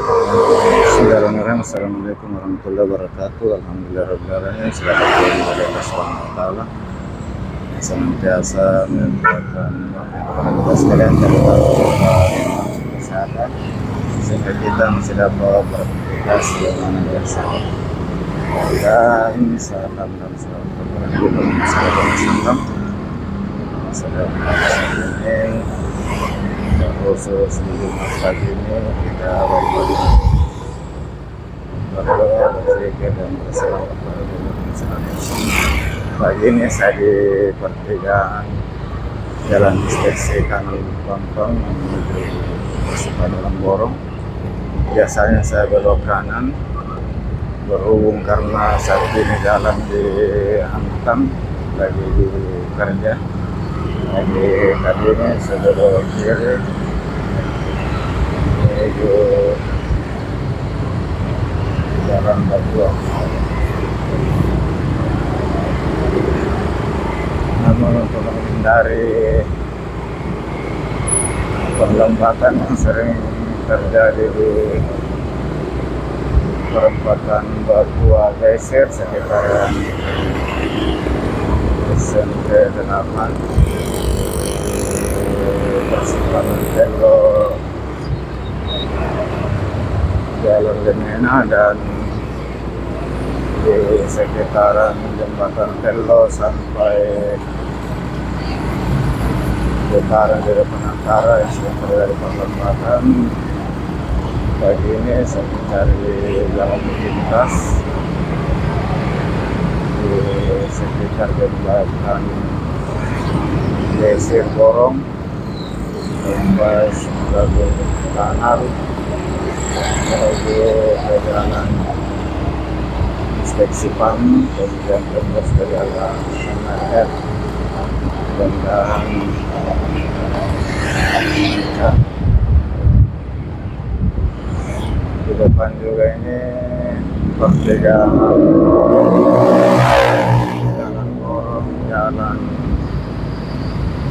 Bismillahirrahmanirrahim. Assalamualaikum warahmatullahi wabarakatuh. Alhamdulillahirrahmanirrahim. Selamat pagi kepada Allah Subhanahu wa Ta'ala yang senantiasa menyempurnakan kepada kita sekalian dari kesehatan sehingga kita masih dapat beraktivitas dengan biasa. Dan salam dan salam kepada ini khusus di pagi ini kita berdoa, berzikir dan berselawat kepada Nabi. Pagi ini saya di pertigaan Jalan Inspeksi Kanan Pontong menuju Dalam Borong. Biasanya saya belok kanan, berhubung karena saat ini jalan dihantam lagi di kerja. Lagi tadi ini sudah belok kiri menuju Jalan Batuang. Namun untuk menghindari perlambatan yang sering terjadi di perempatan Batua Geser sekitaran SMP 8 persimpangan Telo Jalur Lemena dan di sekitaran jembatan Telo sampai sekitaran di depan antara yang sedang terjadi perlambatan. Pagi ini saya mencari jalan lintas di sekitar jembatan Geser Borong sampai sebagai kanal menuju ke jalan Inspeksi PAM, kemudian terus ke jalan MR dan di depan juga ini pertigaan Jalan Borong, Jalan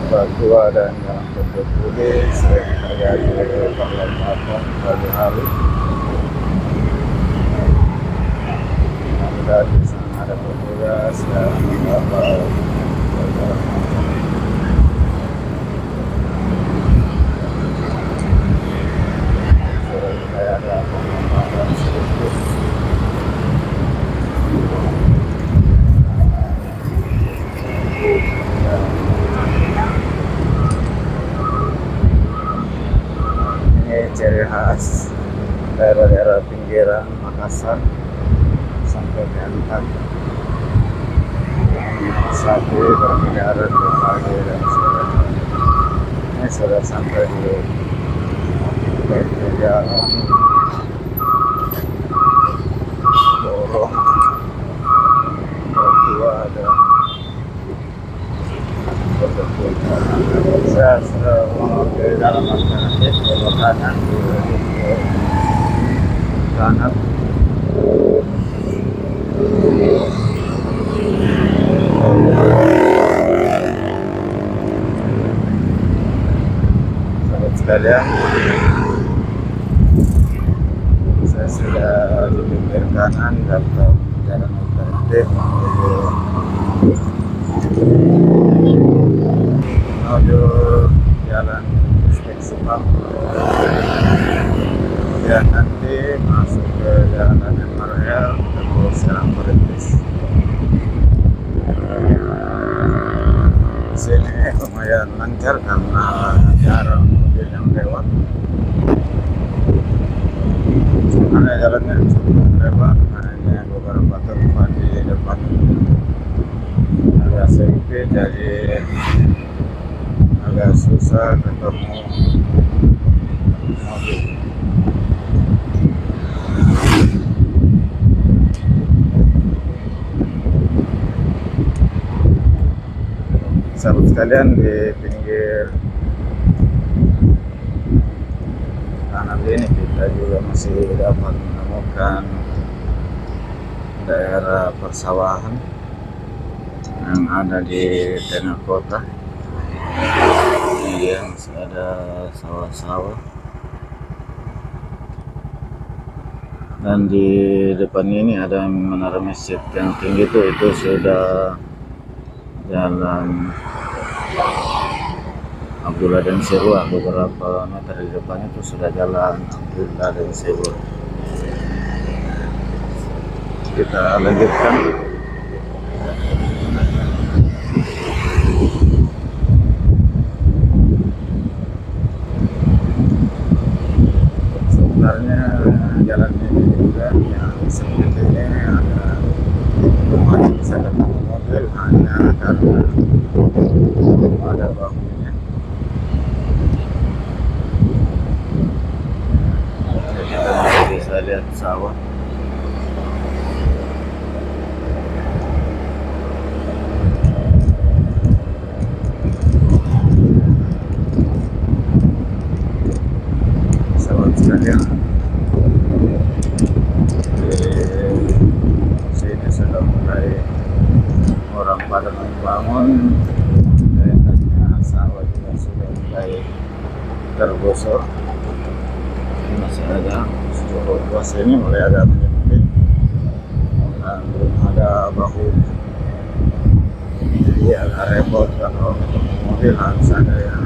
Batua dan Jalan Petulis sering terjadi perlambatan pagi hari. Dan di sana ada petugas dan beberapa saya ada perlambatan sedikit. Ini ciri khas daerah-daerah pinggiran Makassar sampai ke Antar. Sapi berkeliaran di pagi dan sore. Ini sudah sampai di jalan Borong, Batua dan Petulis. Saya sudah mau ke dalam alternatif belok kanan ke kanan. Sahabat sekalian, saya sudah di pinggir kanan dalam jalan alternatif menuju jalan Inspeksi PAM. Kemudian nanti masuk ke jalan MRL terus jalan Perintis. Di sini lumayan lancar karena jarang mobil yang lewat. Sebenarnya jalannya cukup lebar, hanya beberapa tempat di depan agak sempit, jadi agak susah ketemu mobil. Sahabat sekalian, di pinggir kanan ini kita juga masih dapat menemukan daerah persawahan yang ada di tengah kota. Ini dia masih ada sawah-sawah. Dan di depan ini ada menara masjid yang tinggi itu sudah jalan Abdullah dan Sirwa. Beberapa meter di depan itu sudah jalan Abdullah dan Sirwa. Kita lanjutkan. Sebenarnya jalan ini juga yang sebenarnya ada lumayan bisa datang mobil hanya karena ada bahunya. Kita bisa lihat sawah. Sahabat sekalian, sini sudah mulai orang pada membangun. Kayaknya sawah juga sudah mulai tergosor. Ini masih ada cukup luas, ini mulai ada menyempit dan belum ada bahu, jadi agak repot kalau mobil harus ada yang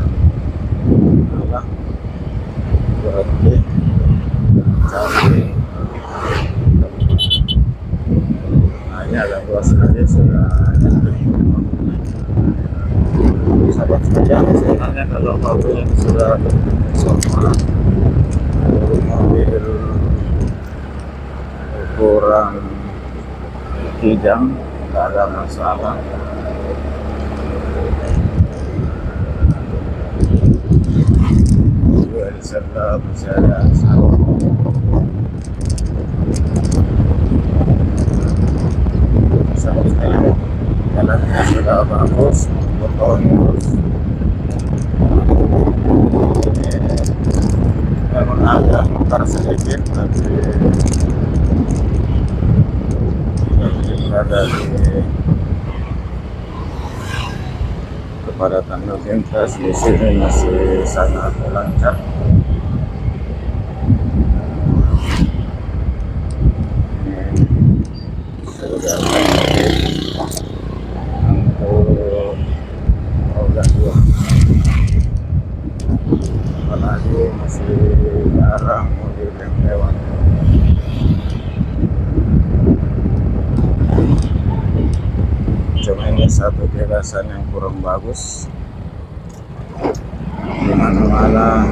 berhenti cari. Nah, ini agak luas lagi sudah nyempit. Sahabat sekalian, sebenarnya kalau mobil sudah sama mobil ukuran kijang nggak ada masalah. Juga di sebelah bisa ada sawah. Sahabat sekalian, jalannya sudah bagus, beton terus. Memang agak mutar sedikit, tapi berada di kepadatan lalu lintas di sini masih sangat lancar. Sudah untuk roda 2, apalagi masih jarang mobil yang lewat. Cuma ini satu kebiasaan yang kurang bagus, di mana-mana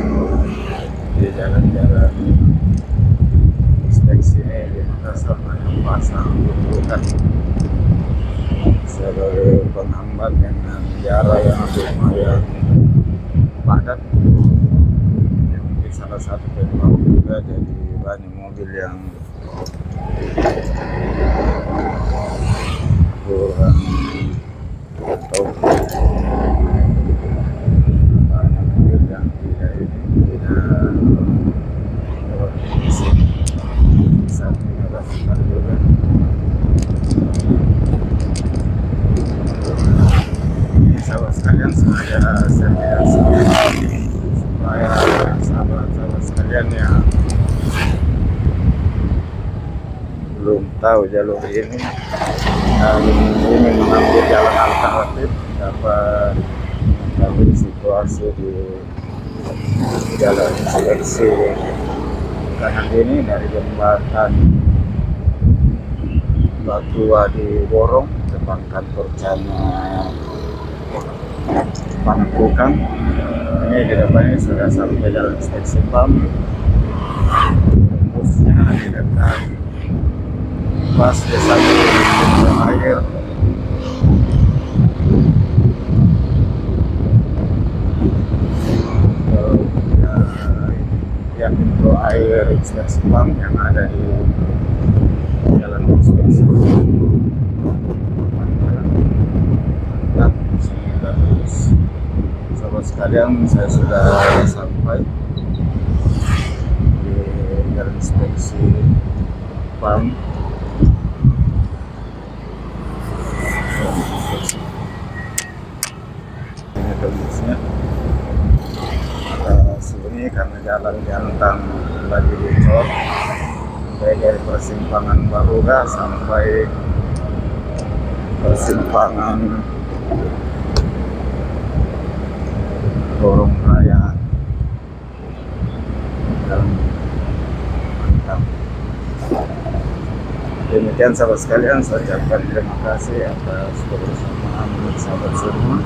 di jalan-jalan inspeksi ini di Makassar banyak pasang bukan sebagai penghambat dengan jarak yang lumayan padat. Yang mungkin salah satu penyebab juga jadi banyak mobil yang kurang atau banyak mobil yang tidak samping ada sebentar juga. Ini sahabat sekalian, sengaja saya tidak supaya sahabat-sahabat sekalian yang belum tahu jalur ini dan ini mengambil jalan alternatif dapat mengetahui situasi di jalan seleksi kanan ini dari jembatan Batua di Borong depan kantor Cana Panakukang. Ini di depannya sudah sampai jalan inspeksi PAM, busnya di dekat pas desa air. Yang pintu air inspeksi PAM yang ada di jalan inspeksi. Nah, sudah terus. Sahabat sekalian, saya sudah sampai di jalan inspeksi PAM. Ini kondisinya. Ada sini karena jalan jantang lagi dicor, sampai dari persimpangan Baruga sampai persimpangan Lorong Raya. Dan mantap. Demikian sahabat sekalian, saya ucapkan terima kasih atas kebersamaan sahabat semua.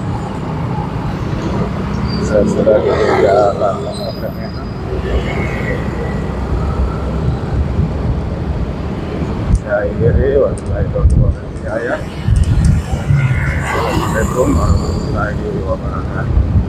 Saya sudah di jalan Kemenak. Saya akhiri, wabillahi taufiq wal hidayah. Assalamualaikum warahmatullahi wabarakatuh.